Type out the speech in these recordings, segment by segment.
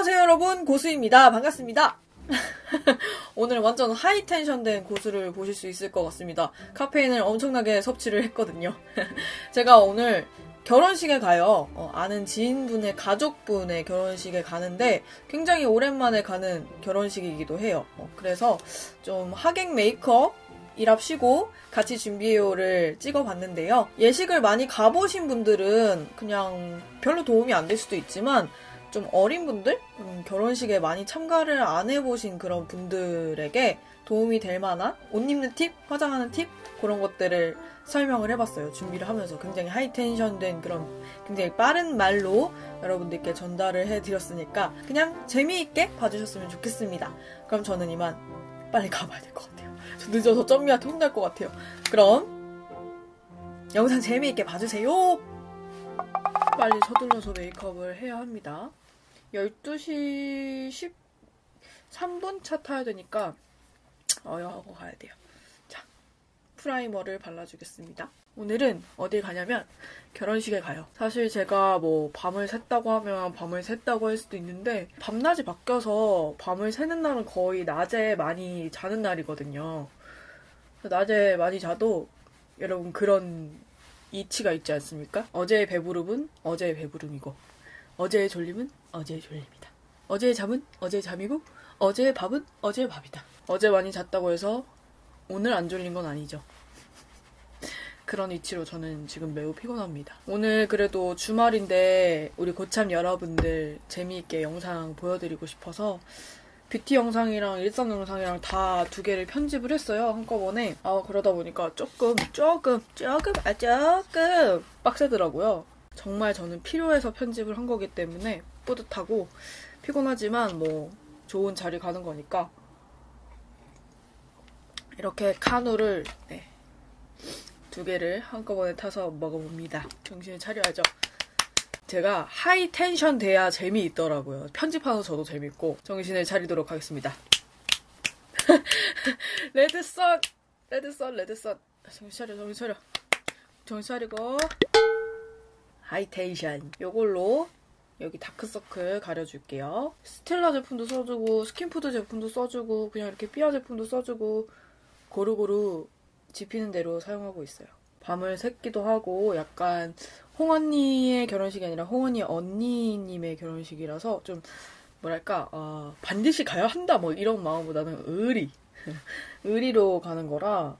안녕하세요 여러분, 고수입니다. 반갑습니다. 오늘 완전 하이텐션 된 고수를 보실 수 있을 것 같습니다. 카페인을 엄청나게 섭취를 했거든요. 제가 오늘 결혼식에 가요. 아는 지인분의 가족분의 결혼식에 가는데 굉장히 오랜만에 가는 결혼식이기도 해요. 그래서 좀 하객 메이크업 일합시고 같이 준비해요를 찍어봤는데요. 예식을 많이 가보신 분들은 그냥 별로 도움이 안 될 수도 있지만 좀 어린 분들? 결혼식에 많이 참가를 안 해보신 그런 분들에게 도움이 될 만한 옷 입는 팁, 화장하는 팁 그런 것들을 설명을 해봤어요. 준비를 하면서 굉장히 하이텐션된 그런 굉장히 빠른 말로 여러분들께 전달을 해드렸으니까 그냥 재미있게 봐주셨으면 좋겠습니다. 그럼 저는 이만 빨리 가봐야 될 것 같아요. 저 늦어서 점미한테 혼날 것 같아요. 그럼 영상 재미있게 봐주세요. 빨리 서둘러서 메이크업을 해야 합니다. 12시 13분 차 타야 되니까 하고 가야 돼요. 자, 프라이머를 발라주겠습니다. 오늘은 어딜 가냐면 결혼식에 가요. 사실 제가 뭐 밤을 샜다고 하면 밤을 샜다고 할 수도 있는데 밤낮이 바뀌어서 밤을 새는 날은 거의 낮에 많이 자는 날이거든요. 낮에 많이 자도 여러분 그런 이치가 있지 않습니까? 어제의 배부름은 어제의 배부름이고 어제의 졸림은 어제의 졸림이다. 어제의 잠은 어제의 잠이고 어제의 밥은 어제의 밥이다. 어제 많이 잤다고 해서 오늘 안 졸린 건 아니죠. 그런 이치로 저는 지금 매우 피곤합니다. 오늘 그래도 주말인데 우리 고참 여러분들 재미있게 영상 보여드리고 싶어서 뷰티 영상이랑 일상 영상이랑 다 두 개를 편집을 했어요. 한꺼번에. 그러다 보니까 조금 빡세더라고요. 정말 저는 필요해서 편집을 한 거기 때문에 뿌듯하고 피곤하지만 뭐 좋은 자리 가는 거니까 이렇게 카누를 두 개를 한꺼번에 타서 먹어봅니다. 정신을 차려야죠. 제가 하이텐션 돼야 재미있더라고요. 편집하면서 저도 재밌고 정신을 차리도록 하겠습니다. 레드썬! 정신 차리고 하이텐션. 요걸로 여기 다크서클 가려줄게요. 스텔라 제품도 써주고 스킨푸드 제품도 써주고 그냥 이렇게 삐아 제품도 써주고 고루고루 집히는 대로 사용하고 있어요. 밤을 샜기도 하고 약간 홍언니의 결혼식이 아니라 홍언니 언니님의 결혼식이라서 좀 뭐랄까 반드시 가야 한다 뭐 이런 마음보다는 의리로 가는 거라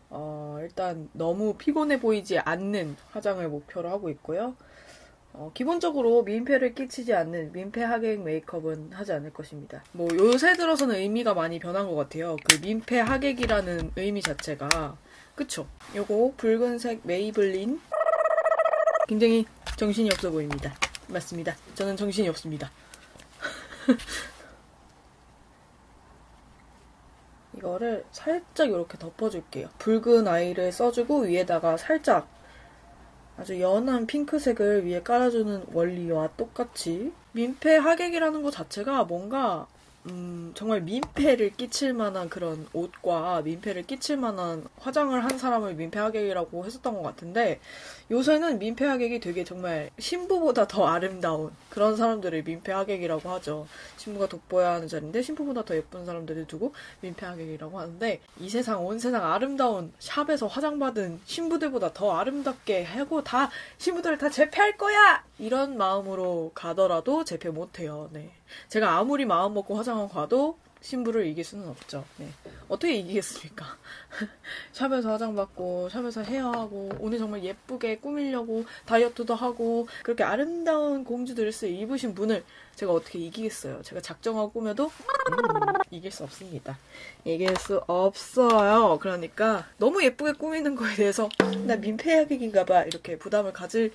일단 너무 피곤해 보이지 않는 화장을 목표로 하고 있고요. 기본적으로 민폐를 끼치지 않는 민폐 하객 메이크업은 하지 않을 것입니다. 뭐 요새 들어서는 의미가 많이 변한 것 같아요. 그 민폐 하객이라는 의미 자체가 그쵸? 요거 붉은색 메이블린 굉장히 정신이 없어 보입니다. 맞습니다. 저는 정신이 없습니다. 이거를 살짝 이렇게 덮어줄게요. 붉은 아이를 써주고 위에다가 살짝 아주 연한 핑크색을 위에 깔아주는 원리와 똑같이 민폐 하객이라는 것 자체가 뭔가 정말 민폐를 끼칠 만한 그런 옷과 민폐를 끼칠 만한 화장을 한 사람을 민폐 하객이라고 했었던 것 같은데 요새는 민폐 하객이 되게 정말 신부보다 더 아름다운 그런 사람들을 민폐 하객이라고 하죠. 신부가 돋보여야 하는 자리인데 신부보다 더 예쁜 사람들을 두고 민폐 하객이라고 하는데 이 세상 온 세상 아름다운 샵에서 화장받은 신부들보다 더 아름답게 하고 다 신부들을 다 재패할 거야! 이런 마음으로 가더라도 재패 못해요. 네. 제가 아무리 마음 먹고 화장하고 가도 신부를 이길 수는 없죠. 네. 어떻게 이기겠습니까? 샵에서 화장받고 샵에서 헤어하고 오늘 정말 예쁘게 꾸미려고 다이어트도 하고 그렇게 아름다운 공주 드레스 입으신 분을 제가 어떻게 이기겠어요. 제가 작정하고 꾸며도 이길 수 없습니다. 이길 수 없어요. 그러니까 너무 예쁘게 꾸미는 거에 대해서 나 민폐 하객인가 봐 이렇게 부담을 가질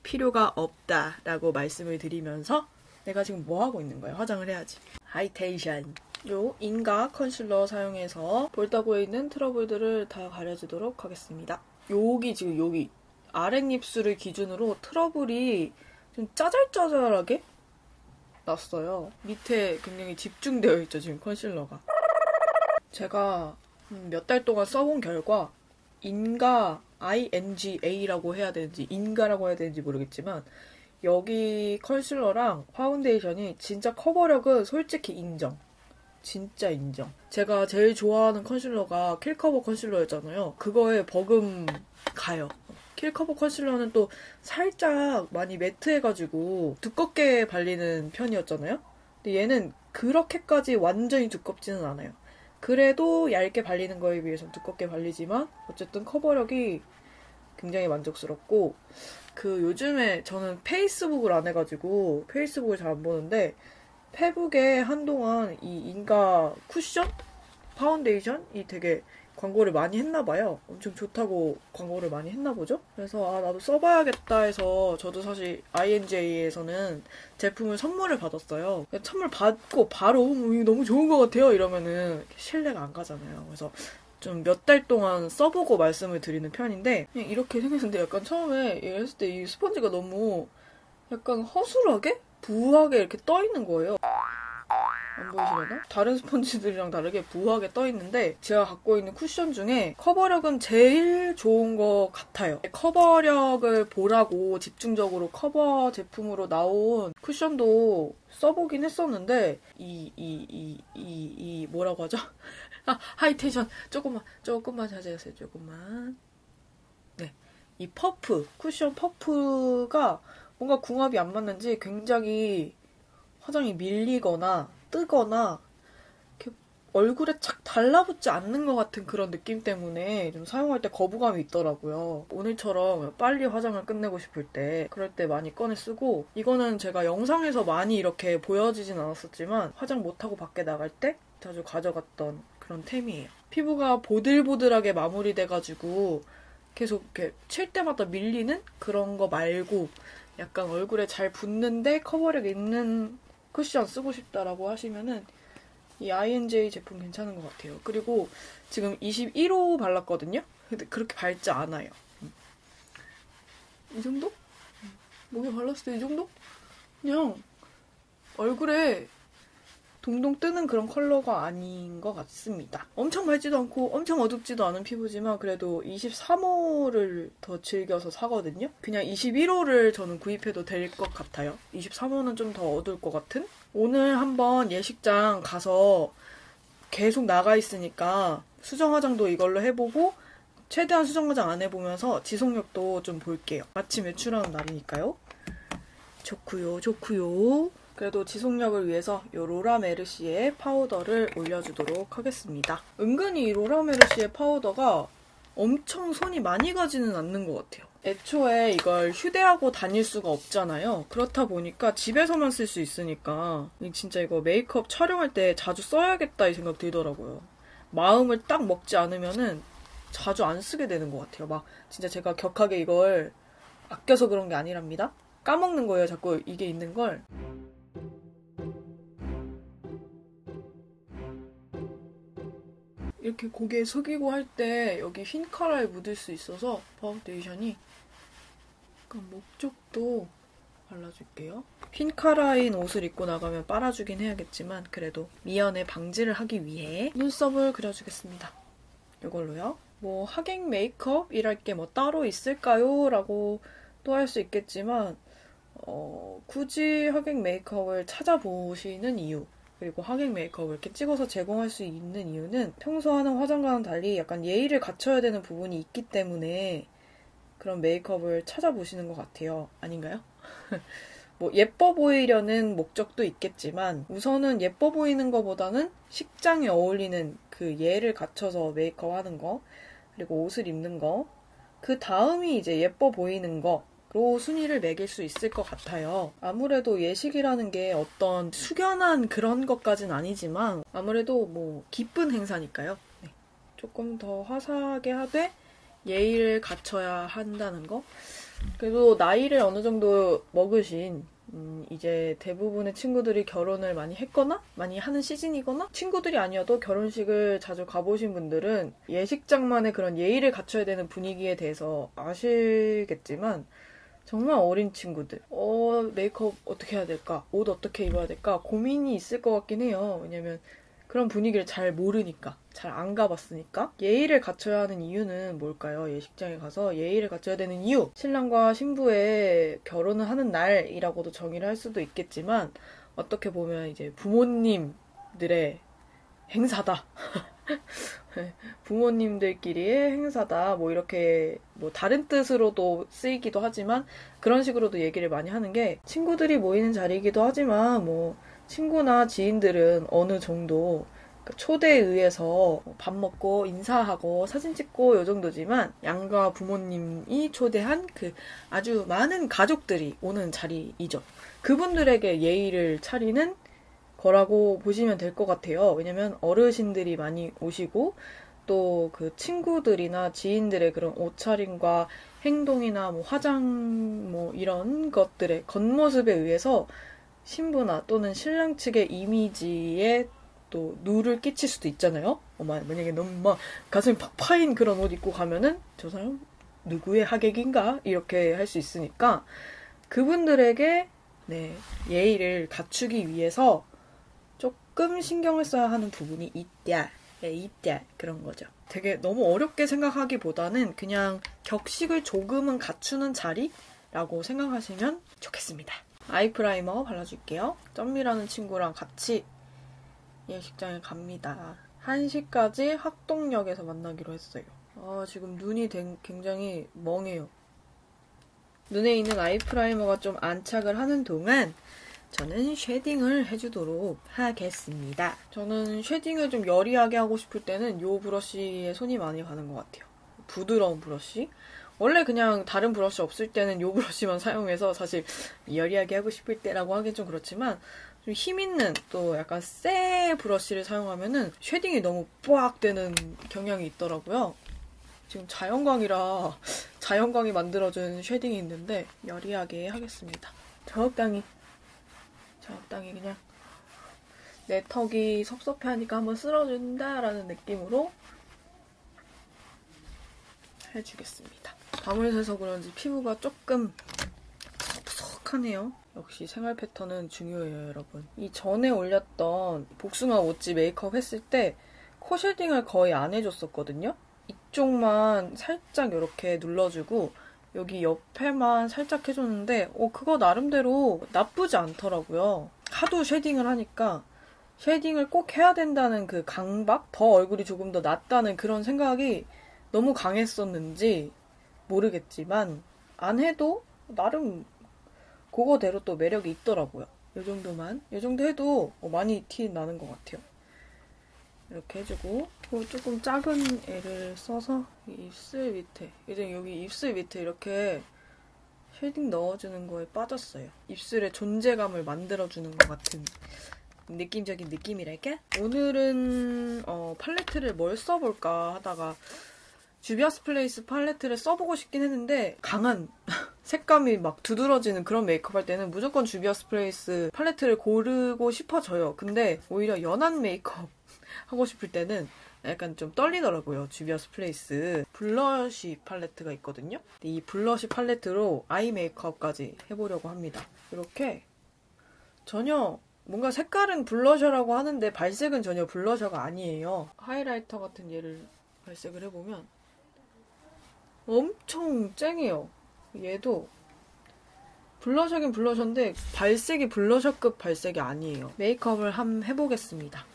필요가 없다라고 말씀을 드리면서 내가 지금 뭐 하고 있는 거야? 화장을 해야지. 하이텐션. 요 인가 컨실러 사용해서 볼따구에 있는 트러블들을 다 가려주도록 하겠습니다. 여기 아랫입술을 기준으로 트러블이 좀 짜잘짜잘하게 났어요. 밑에 굉장히 집중되어 있죠, 지금 컨실러가. 제가 몇 달 동안 써본 결과 인가 INGA라고 해야 되는지 인가라고 해야 되는지 모르겠지만 여기 컨실러랑 파운데이션이 진짜 커버력은 솔직히 인정. 진짜 인정. 제가 제일 좋아하는 컨실러가 킬커버 컨실러였잖아요. 그거에 버금 가요. 킬커버 컨실러는 또 살짝 많이 매트해가지고 두껍게 발리는 편이었잖아요. 근데 얘는 그렇게까지 완전히 두껍지는 않아요. 그래도 얇게 발리는 거에 비해서 두껍게 발리지만 어쨌든 커버력이 굉장히 만족스럽고, 그 요즘에 저는 페이스북을 안 해가지고 페이스북을 잘 안 보는데 페북에 한동안 이 인가 쿠션 파운데이션이 되게 광고를 많이 했나봐요. 엄청 좋다고 광고를 많이 했나보죠? 그래서 나도 써봐야겠다 해서 저도 사실 INJ에서는 제품을 선물을 받았어요. 선물 받고 바로 이거 너무 좋은 것 같아요 이러면은 신뢰가 안 가잖아요. 그래서 좀 몇 달 동안 써보고 말씀을 드리는 편인데, 그냥 이렇게 생겼는데 약간 처음에 이랬을 때 이 스펀지가 너무 약간 허술하게? 부하게 이렇게 떠있는 거예요. 안 보이시려나? 다른 스펀지들이랑 다르게 부하게 떠있는데 제가 갖고 있는 쿠션 중에 커버력은 제일 좋은 것 같아요. 커버력을 보라고 집중적으로 커버 제품으로 나온 쿠션도 써보긴 했었는데 뭐라고 하죠? 하이텐션 조금만 자제하세요. 조금만. 네, 이 퍼프 쿠션 퍼프가 뭔가 궁합이 안 맞는지 굉장히 화장이 밀리거나 뜨거나 이렇게 얼굴에 착 달라붙지 않는 것 같은 그런 느낌 때문에 좀 사용할 때 거부감이 있더라고요. 오늘처럼 빨리 화장을 끝내고 싶을 때, 그럴 때 많이 꺼내 쓰고, 이거는 제가 영상에서 많이 이렇게 보여지진 않았었지만 화장 못하고 밖에 나갈 때 자주 가져갔던 그런 템이에요. 피부가 보들보들하게 마무리돼가지고 계속 이렇게 칠 때마다 밀리는 그런 거 말고 약간 얼굴에 잘 붙는데 커버력 있는 쿠션 쓰고 싶다라고 하시면은 이 INJ 제품 괜찮은 것 같아요. 그리고 지금 21호 발랐거든요? 근데 그렇게 밝지 않아요. 이 정도? 목에 발랐을 때 이 정도? 그냥 얼굴에 동동 뜨는 그런 컬러가 아닌 것 같습니다. 엄청 밝지도 않고 엄청 어둡지도 않은 피부지만 그래도 23호를 더 즐겨서 사거든요. 그냥 21호를 저는 구입해도 될 것 같아요. 23호는 좀 더 어두울 것 같은? 오늘 한번 예식장 가서 계속 나가 있으니까 수정 화장도 이걸로 해보고 최대한 수정 화장 안 해보면서 지속력도 좀 볼게요. 마침 외출하는 날이니까요. 좋구요. 그래도 지속력을 위해서 이 로라 메르시의 파우더를 올려주도록 하겠습니다. 은근히 이 로라 메르시의 파우더가 엄청 손이 많이 가지는 않는 것 같아요. 애초에 이걸 휴대하고 다닐 수가 없잖아요. 그렇다 보니까 집에서만 쓸 수 있으니까 진짜 이거 메이크업 촬영할 때 자주 써야겠다 이 생각 들더라고요. 마음을 딱 먹지 않으면은 자주 안 쓰게 되는 것 같아요. 막 진짜 제가 격하게 이걸 아껴서 그런 게 아니랍니다. 까먹는 거예요. 자꾸 이게 있는 걸. 이렇게 고개 숙이고 할 때 여기 흰 카라에 묻을 수 있어서 파운데이션이 약간 목 쪽도 발라줄게요. 흰 카라인 옷을 입고 나가면 빨아주긴 해야겠지만 그래도 미연에 방지를 하기 위해 눈썹을 그려주겠습니다. 이걸로요. 뭐 하객 메이크업이랄 게 뭐 따로 있을까요? 라고 또 할 수 있겠지만 굳이 하객 메이크업을 찾아보시는 이유, 그리고 하객 메이크업을 이렇게 찍어서 제공할 수 있는 이유는 평소 하는 화장과는 달리 약간 예의를 갖춰야 되는 부분이 있기 때문에 그런 메이크업을 찾아보시는 것 같아요. 아닌가요? 뭐 예뻐 보이려는 목적도 있겠지만 우선은 예뻐 보이는 것보다는 식장에 어울리는 그 예를 갖춰서 메이크업 하는 거, 그리고 옷을 입는 거, 그 다음이 이제 예뻐 보이는 거로 순위를 매길 수 있을 것 같아요. 아무래도 예식이라는 게 어떤 숙연한 그런 것까진 아니지만 아무래도 뭐 기쁜 행사니까요. 네. 조금 더 화사하게 하되 예의를 갖춰야 한다는 거. 그래도 나이를 어느 정도 먹으신 이제 대부분의 친구들이 결혼을 많이 했거나 많이 하는 시즌이거나 친구들이 아니어도 결혼식을 자주 가보신 분들은 예식장만의 그런 예의를 갖춰야 되는 분위기에 대해서 아시겠지만 정말 어린 친구들 메이크업 어떻게 해야 될까? 옷 어떻게 입어야 될까? 고민이 있을 것 같긴 해요. 왜냐면 그런 분위기를 잘 모르니까, 잘 안 가봤으니까. 예의를 갖춰야 하는 이유는 뭘까요? 예식장에 가서 예의를 갖춰야 되는 이유. 신랑과 신부의 결혼을 하는 날이라고도 정의를 할 수도 있겠지만, 어떻게 보면 이제 부모님들의 행사다. 부모님들끼리의 행사다. 뭐 이렇게 뭐 다른 뜻으로도 쓰이기도 하지만 그런 식으로도 얘기를 많이 하는 게, 친구들이 모이는 자리이기도 하지만 뭐 친구나 지인들은 어느 정도 초대에 의해서 밥 먹고 인사하고 사진 찍고 요 정도지만, 양가 부모님이 초대한 그 아주 많은 가족들이 오는 자리이죠. 그분들에게 예의를 차리는 거라고 보시면 될 것 같아요. 왜냐면 어르신들이 많이 오시고, 또 그 친구들이나 지인들의 그런 옷차림과 행동이나 뭐 화장 뭐 이런 것들의 겉모습에 의해서 신부나 또는 신랑 측의 이미지에 또 누를 끼칠 수도 있잖아요. 만약에 너무 막 가슴이 팍 파인 그런 옷 입고 가면은 저 사람 누구의 하객인가? 이렇게 할 수 있으니까, 그분들에게 예의를 갖추기 위해서 조금 신경을 써야 하는 부분이 있다. 그런 거죠. 되게 너무 어렵게 생각하기보다는 그냥 격식을 조금은 갖추는 자리라고 생각하시면 좋겠습니다. 아이 프라이머 발라줄게요. 점미라는 친구랑 같이 예식장에 갑니다. 1시까지 학동역에서 만나기로 했어요. 지금 눈이 굉장히 멍해요. 눈에 있는 아이 프라이머가 좀 안착을 하는 동안 저는 쉐딩을 해주도록 하겠습니다. 저는 쉐딩을 좀 여리하게 하고 싶을 때는 이 브러쉬에 손이 많이 가는 것 같아요. 부드러운 브러쉬. 원래 그냥 다른 브러쉬 없을 때는 이 브러쉬만 사용해서, 사실 여리하게 하고 싶을 때라고 하긴 좀 그렇지만, 좀 힘있는 또 약간 새 브러쉬를 사용하면은 쉐딩이 너무 뽀악 되는 경향이 있더라고요. 지금 자연광이 만들어준 쉐딩이 있는데 여리하게 하겠습니다. 적당히 그냥 내 턱이 섭섭해하니까 한번 쓸어준다라는 느낌으로 해주겠습니다. 밤을 새서 그런지 피부가 조금 푸석푸석하네요. 역시 생활 패턴은 중요해요, 여러분. 이 전에 올렸던 복숭아 모찌 메이크업 했을 때 코 쉐딩을 거의 안 해줬었거든요. 이쪽만 살짝 이렇게 눌러주고 여기 옆에만 살짝 해줬는데 그거 나름대로 나쁘지 않더라고요. 하도 쉐딩을 하니까 쉐딩을 꼭 해야 된다는 그 강박? 더 얼굴이 조금 더 낫다는 그런 생각이 너무 강했었는지 모르겠지만, 안 해도 나름 그거대로 또 매력이 있더라고요. 이 정도 해도 많이 티 나는 것 같아요. 이렇게 해주고, 조금 작은 애를 써서 입술 밑에, 이제 여기 입술 밑에 이렇게 쉐딩 넣어주는 거에 빠졌어요. 입술에 존재감을 만들어주는 것 같은 느낌적인 느낌이랄까? 오늘은 팔레트를 뭘 써볼까 하다가 주비아스 플레이스 팔레트를 써보고 싶긴 했는데, 강한 색감이 막 두드러지는 그런 메이크업 할 때는 무조건 주비아스 플레이스 팔레트를 고르고 싶어져요. 근데 오히려 연한 메이크업 하고 싶을 때는 약간 좀 떨리더라고요. 주비아스 플레이스 블러쉬 팔레트가 있거든요. 이 블러쉬 팔레트로 아이 메이크업까지 해보려고 합니다. 이렇게 전혀 뭔가 색깔은 블러셔라고 하는데 발색은 전혀 블러셔가 아니에요. 하이라이터 같은 얘를 발색을 해보면 엄청 쨍해요. 얘도 블러셔긴 블러셔인데 발색이 블러셔급 발색이 아니에요. 메이크업을 한번 해보겠습니다.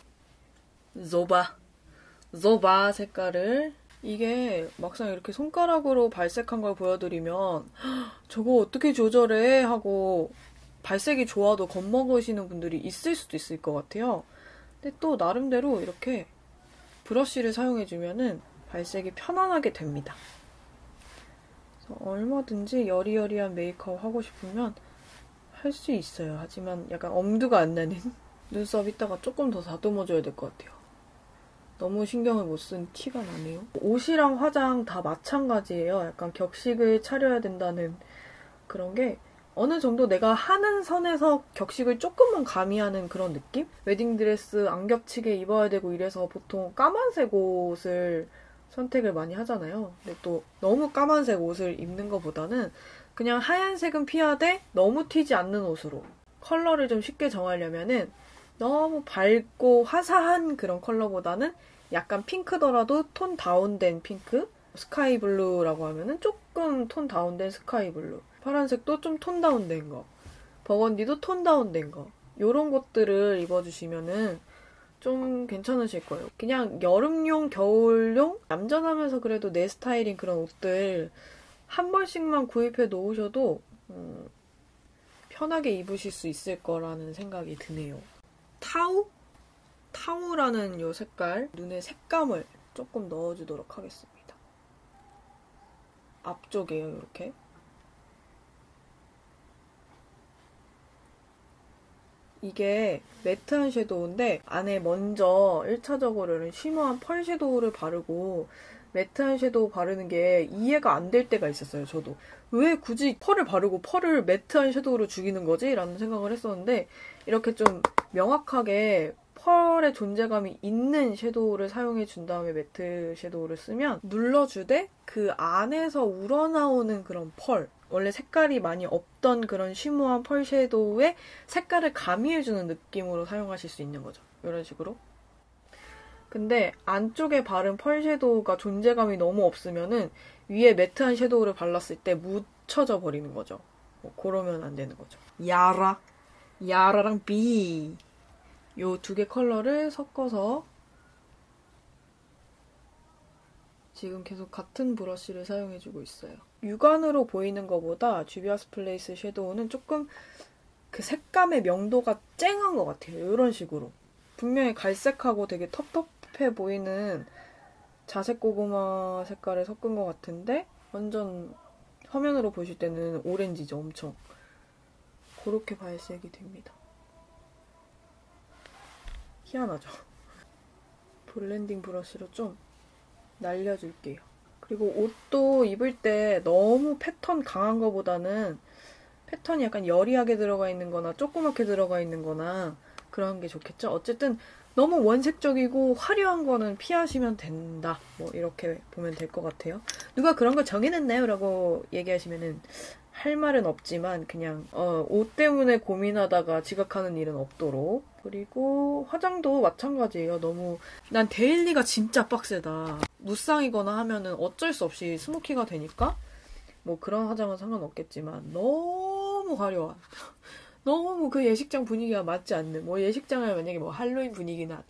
조바 색깔을, 이게 막상 이렇게 손가락으로 발색한 걸 보여드리면 저거 어떻게 조절해? 하고 발색이 좋아도 겁먹으시는 분들이 있을 수도 있을 것 같아요. 근데 또 나름대로 이렇게 브러쉬를 사용해주면은 발색이 편안하게 됩니다. 그래서 얼마든지 여리여리한 메이크업 하고 싶으면 할 수 있어요. 하지만 약간 엄두가 안 나는 눈썹 이따가 조금 더 다듬어줘야 될 것 같아요. 너무 신경을 못 쓴 티가 나네요. 옷이랑 화장 다 마찬가지예요. 약간 격식을 차려야 된다는 그런 게 어느 정도 내가 하는 선에서 격식을 조금만 가미하는 그런 느낌? 웨딩드레스 안 겹치게 입어야 되고 이래서 보통 까만색 옷을 선택을 많이 하잖아요. 근데 또 너무 까만색 옷을 입는 것보다는 그냥 하얀색은 피하되 너무 튀지 않는 옷으로 컬러를 좀 쉽게 정하려면은 너무 밝고 화사한 그런 컬러보다는 약간 핑크더라도 톤 다운된 핑크? 스카이 블루라고 하면은 조금 톤 다운된 스카이 블루. 파란색도 좀 톤 다운된 거. 버건디도 톤 다운된 거. 요런 것들을 입어주시면은 좀 괜찮으실 거예요. 그냥 여름용, 겨울용, 얌전하면서 그래도 내 스타일인 그런 옷들 한 벌씩만 구입해 놓으셔도 편하게 입으실 수 있을 거라는 생각이 드네요. 타우? 타우라는 요 색깔, 눈의 색감을 조금 넣어주도록 하겠습니다. 앞쪽에요, 이렇게. 이게 매트한 섀도우인데 안에 먼저 1차적으로는 쉬머한 펄 섀도우를 바르고 매트한 섀도우 바르는 게 이해가 안 될 때가 있었어요, 저도. 왜 굳이 펄을 바르고 펄을 매트한 섀도우로 죽이는 거지? 라는 생각을 했었는데 이렇게 좀 명확하게 펄의 존재감이 있는 섀도우를 사용해 준 다음에 매트 섀도우를 쓰면 눌러주되 그 안에서 우러나오는 그런 펄, 원래 색깔이 많이 없던 그런 쉬머한 펄 섀도우에 색깔을 가미해주는 느낌으로 사용하실 수 있는 거죠. 이런 식으로. 근데 안쪽에 바른 펄 섀도우가 존재감이 너무 없으면은 위에 매트한 섀도우를 발랐을 때 묻혀져 버리는 거죠. 그러면 안 되는 거죠. 야라랑 비. 요 두 개 컬러를 섞어서 지금 계속 같은 브러쉬를 사용해주고 있어요. 육안으로 보이는 것보다 주비아스 플레이스 섀도우는 조금 그 색감의 명도가 쨍한 것 같아요. 이런 식으로. 분명히 갈색하고 되게 텁텁해 보이는 자색 고구마 색깔을 섞은 것 같은데 완전 화면으로 보실 때는 오렌지죠, 엄청. 그렇게 발색이 됩니다. 희한하죠? 블렌딩 브러쉬로 좀 날려줄게요. 그리고 옷도 입을 때 너무 패턴 강한 거보다는 패턴이 약간 여리하게 들어가 있는 거나 조그맣게 들어가 있는 거나 그런 게 좋겠죠? 어쨌든 너무 원색적이고 화려한 거는 피하시면 된다. 뭐 이렇게 보면 될 것 같아요. 누가 그런 거 정해냈나요? 라고 얘기하시면은 할 말은 없지만 그냥 옷 때문에 고민하다가 지각하는 일은 없도록. 그리고 화장도 마찬가지예요. 너무 난 데일리가 진짜 빡세다. 무쌍이거나 하면은 어쩔 수 없이 스모키가 되니까 뭐 그런 화장은 상관없겠지만 너무 화려한 너무 그 예식장 분위기가 맞지 않는 뭐 예식장을 만약에 뭐 할로윈 분위기나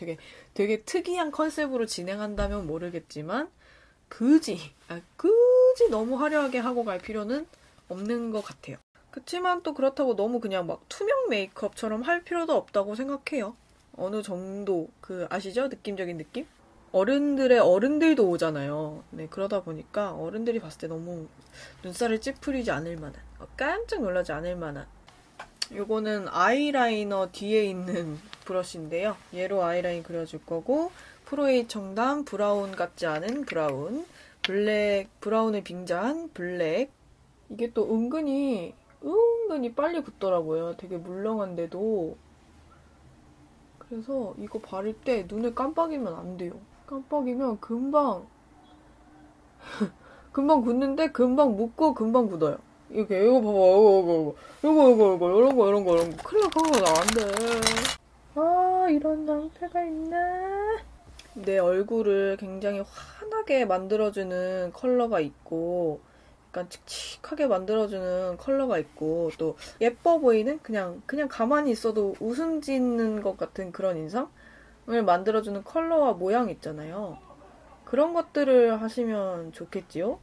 되게 특이한 컨셉으로 진행한다면 모르겠지만 굳이 너무 화려하게 하고 갈 필요는 없는 것 같아요. 그치만 또 그렇다고 너무 그냥 막 투명 메이크업처럼 할 필요도 없다고 생각해요. 어느 정도 아시죠? 느낌적인 느낌? 어른들도 오잖아요. 네, 그러다 보니까 어른들이 봤을 때 너무 눈살을 찌푸리지 않을 만한, 깜짝 놀라지 않을 만한. 요거는 아이라이너 뒤에 있는 브러쉬인데요. 얘로 아이라인 그려줄 거고, 프로에이 청담 브라운 같지 않은 브라운, 브라운을 빙자한 블랙. 이게 또 은근히 빨리 굳더라고요. 되게 물렁한데도. 그래서 이거 바를 때 눈을 깜빡이면 안 돼요. 깜빡이면 금방 굳는데 금방 묻고 금방 굳어요. 이렇게 이거 봐봐 이거 이런 거 큰일 나 안 돼. 아 이런 낭패가 있나? 내 얼굴을 굉장히 환하게 만들어주는 컬러가 있고 약간 칙칙하게 만들어주는 컬러가 있고 또 예뻐 보이는 그냥 가만히 있어도 웃음 짓는 것 같은 그런 인상을 만들어주는 컬러와 모양 있잖아요. 그런 것들을 하시면 좋겠지요?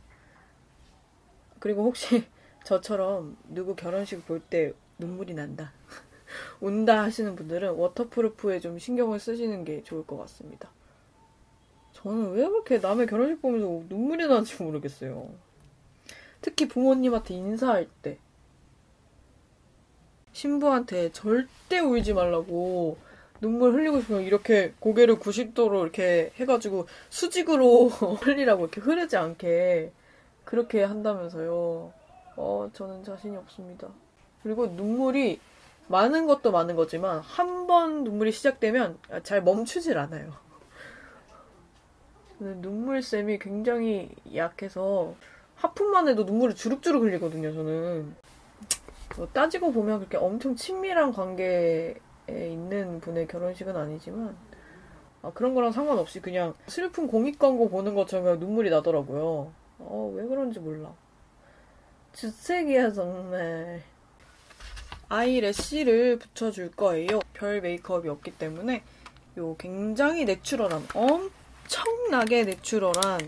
그리고 혹시 저처럼 누구 결혼식 볼 때 눈물이 난다. 운다 하시는 분들은 워터프루프에 좀 신경을 쓰시는 게 좋을 것 같습니다. 저는 왜 그렇게 남의 결혼식 보면서 눈물이 나는지 모르겠어요. 특히 부모님한테 인사할 때. 신부한테 절대 울지 말라고 눈물 흘리고 싶으면 이렇게 고개를 90도로 이렇게 해가지고 수직으로 흘리라고 이렇게 흐르지 않게 그렇게 한다면서요. 저는 자신이 없습니다. 그리고 눈물이 많은 것도 많은 거지만 한 번 눈물이 시작되면 잘 멈추질 않아요. 눈물샘이 굉장히 약해서 하품만 해도 눈물이 주룩주룩 흘리거든요, 저는. 따지고 보면 그렇게 엄청 친밀한 관계에 있는 분의 결혼식은 아니지만 그런 거랑 상관없이 그냥 슬픈 공익 광고 보는 것처럼 그냥 눈물이 나더라고요. 왜 그런지 몰라. 주책이야 정말. 아이 래쉬를 붙여줄 거예요. 별 메이크업이 없기 때문에 요 굉장히 내추럴한, 엄청나게 내추럴한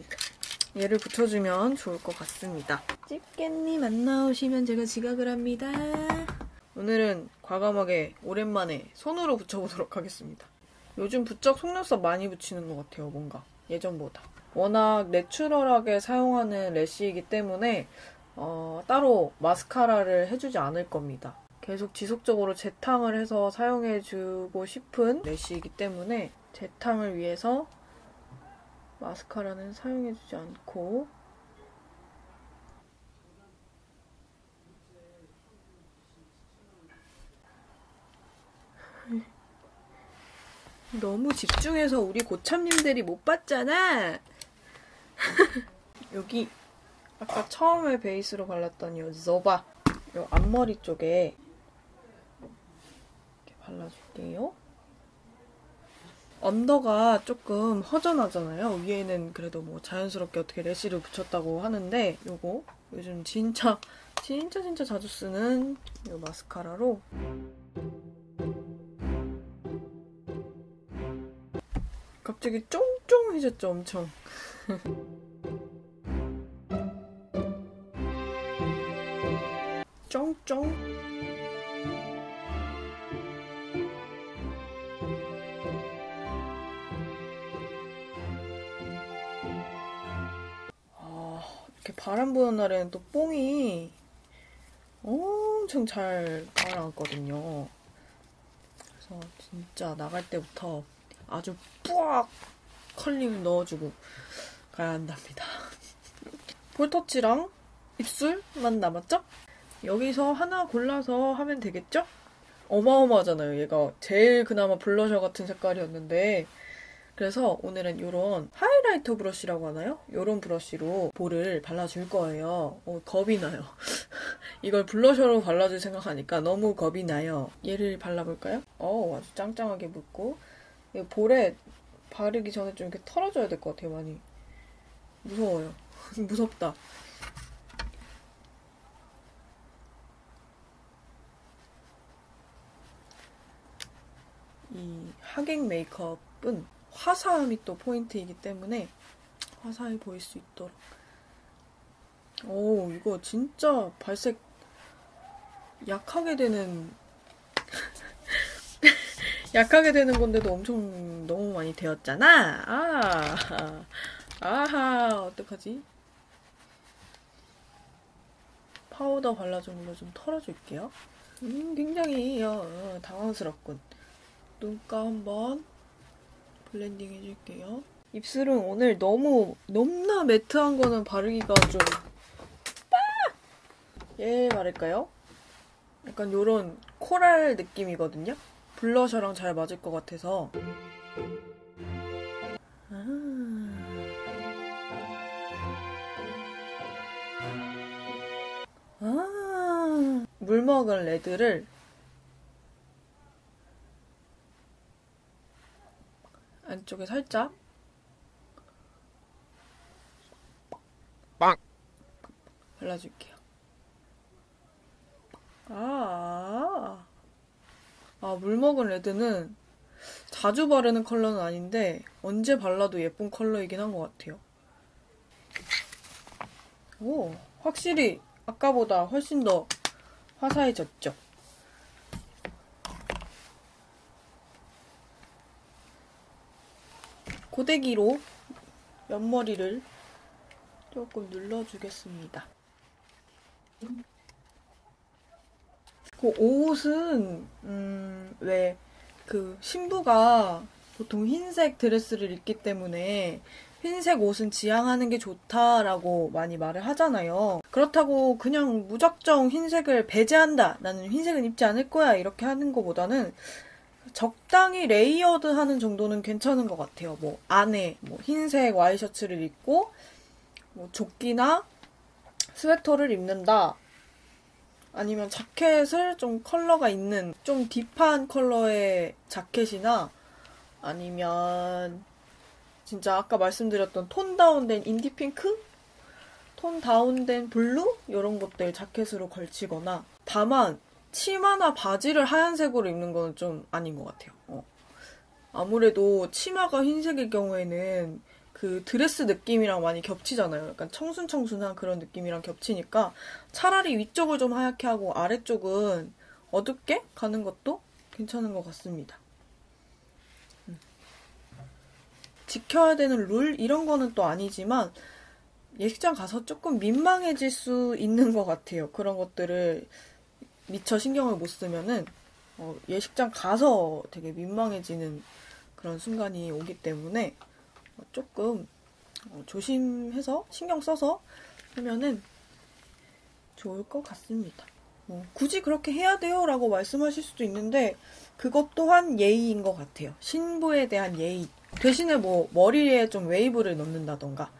얘를 붙여주면 좋을 것 같습니다. 집게님 안 나오시면 제가 지각을 합니다. 오늘은 과감하게 오랜만에 손으로 붙여보도록 하겠습니다. 요즘 부쩍 속눈썹 많이 붙이는 것 같아요, 뭔가. 예전보다. 워낙 내추럴하게 사용하는 래쉬이기 때문에 따로 마스카라를 해주지 않을 겁니다. 계속 지속적으로 재탕을 해서 사용해주고 싶은 래쉬이기 때문에 재탕을 위해서 마스카라는 사용해주지 않고 너무 집중해서 우리 고참님들이 못 봤잖아. 여기 아까 처음에 베이스로 발랐던 이 조바 이 앞머리 쪽에 이렇게 발라줄게요. 언더가 조금 허전하잖아요. 위에는 그래도 뭐 자연스럽게 어떻게 래쉬를 붙였다고 하는데 요거 요즘 진짜 자주 쓰는 이 마스카라로 갑자기 쫑쫑해졌죠, 엄청. 쫑쫑. 이렇게 바람 부는 날에는 또 뽕이 엄청 잘 가라앉거든요. 그래서 진짜 나갈 때부터 아주 뿌악 컬링을 넣어주고 가야 한답니다. 볼터치랑 입술만 남았죠? 여기서 하나 골라서 하면 되겠죠? 어마어마하잖아요. 얘가 제일 그나마 블러셔 같은 색깔이었는데 그래서 오늘은 이런 하이라이터 브러쉬라고 하나요? 이런 브러쉬로 볼을 발라줄 거예요. 겁이 나요. 이걸 블러셔로 발라줄 생각하니까 너무 겁이 나요. 얘를 발라볼까요? 아주 짱짱하게 묻고 이 볼에 바르기 전에 좀 이렇게 털어줘야 될 것 같아요, 많이. 무서워요. 무섭다. 이 하객 메이크업은 화사함이 또 포인트이기 때문에 화사해 보일 수 있도록. 이거 진짜 발색 약하게 되는 약하게 되는 건데도 엄청 너무 많이 되었잖아. 아하, 어떡하지? 파우더 발라준 걸로 좀 털어줄게요. 굉장히 당황스럽군. 눈가 한번 블렌딩 해줄게요. 입술은 오늘 너무나 매트한 거는 바르기가 좀 얘 바를까요? 약간 요런 코랄 느낌이거든요? 블러셔랑 잘 맞을 것 같아서 물 먹은 레드를 안쪽에 살짝 빵 발라줄게요. 물 먹은 레드는 자주 바르는 컬러는 아닌데 언제 발라도 예쁜 컬러이긴 한 것 같아요. 확실히 아까보다 훨씬 더 화사해졌죠? 고데기로 옆머리를 조금 눌러주겠습니다. 그 옷은 왜 그 신부가 보통 흰색 드레스를 입기 때문에 흰색 옷은 지향하는 게 좋다라고 많이 말을 하잖아요. 그렇다고 그냥 무작정 흰색을 배제한다. 나는 흰색은 입지 않을 거야. 이렇게 하는 것보다는 적당히 레이어드하는 정도는 괜찮은 것 같아요. 뭐 안에 흰색 와이셔츠를 입고 조끼나 스웨터를 입는다. 아니면 자켓을 좀 컬러가 있는 좀 딥한 컬러의 자켓이나 아니면 진짜 아까 말씀드렸던 톤 다운된 인디 핑크? 톤 다운된 블루? 이런 것들 자켓으로 걸치거나 다만 치마나 바지를 하얀색으로 입는 건 좀 아닌 것 같아요. 아무래도 치마가 흰색일 경우에는 그 드레스 느낌이랑 많이 겹치잖아요. 약간 청순청순한 그런 느낌이랑 겹치니까 차라리 위쪽을 좀 하얗게 하고 아래쪽은 어둡게 가는 것도 괜찮은 것 같습니다. 지켜야 되는 룰? 이런 거는 또 아니지만 예식장 가서 조금 민망해질 수 있는 것 같아요. 그런 것들을 미처 신경을 못 쓰면은 예식장 가서 되게 민망해지는 그런 순간이 오기 때문에 조금 조심해서 신경 써서 하면은 좋을 것 같습니다. 굳이 그렇게 해야 돼요 라고 말씀하실 수도 있는데 그것 또한 예의인 것 같아요. 신부에 대한 예의. 대신에 뭐 머리에 좀 웨이브를 넣는다던가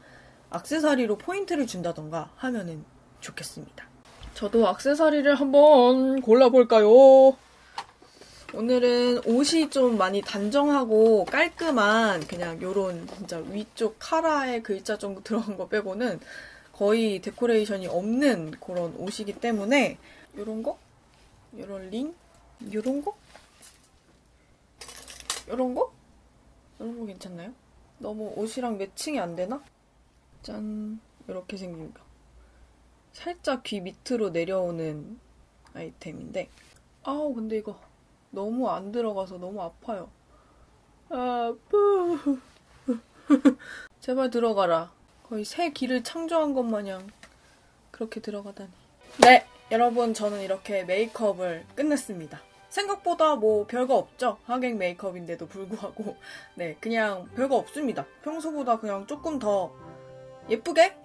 액세서리로 포인트를 준다던가 하면은 좋겠습니다. 저도 액세서리를 한번 골라볼까요? 오늘은 옷이 좀 많이 단정하고 깔끔한 그냥 요런 진짜 위쪽 카라의 글자 정도 들어간 거 빼고는 거의 데코레이션이 없는 그런 옷이기 때문에 요런 거? 요런 링? 요런 거? 요런 거? 요런 거 괜찮나요? 너무 옷이랑 매칭이 안 되나? 짠, 이렇게 생긴 거. 살짝 귀 밑으로 내려오는 아이템인데 아우 근데 이거 너무 안 들어가서 너무 아파요. 아프. 제발 들어가라. 거의 새 길을 창조한 것 마냥 그렇게 들어가다니. 네, 여러분 저는 이렇게 메이크업을 끝냈습니다. 생각보다 뭐 별거 없죠. 하객 메이크업인데도 불구하고 네, 그냥 별거 없습니다. 평소보다 그냥 조금 더 예쁘게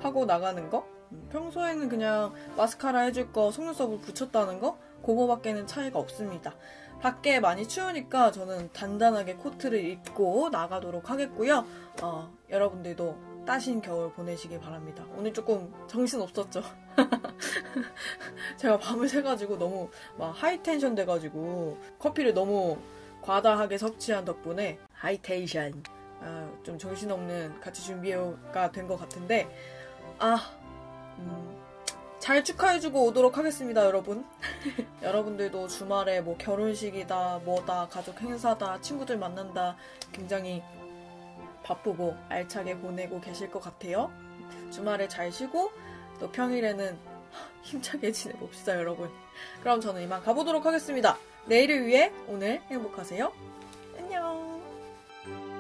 하고 나가는 거? 평소에는 그냥 마스카라 해줄 거, 속눈썹을 붙였다는 거? 그거밖에는 차이가 없습니다. 밖에 많이 추우니까 저는 단단하게 코트를 입고 나가도록 하겠고요. 여러분들도 따신 겨울 보내시길 바랍니다. 오늘 조금 정신 없었죠? 제가 밤을 새가지고 너무 막 하이텐션 돼가지고 커피를 너무 과다하게 섭취한 덕분에 하이텐션 좀 정신없는 같이 준비가 된 것 같은데 잘 축하해주고 오도록 하겠습니다, 여러분. 여러분들도 주말에 뭐 결혼식이다, 뭐다, 가족 행사다, 친구들 만난다 굉장히 바쁘고 알차게 보내고 계실 것 같아요. 주말에 잘 쉬고 또 평일에는 힘차게 지내봅시다, 여러분. 그럼 저는 이만 가보도록 하겠습니다. 내일을 위해 오늘 행복하세요. 안녕.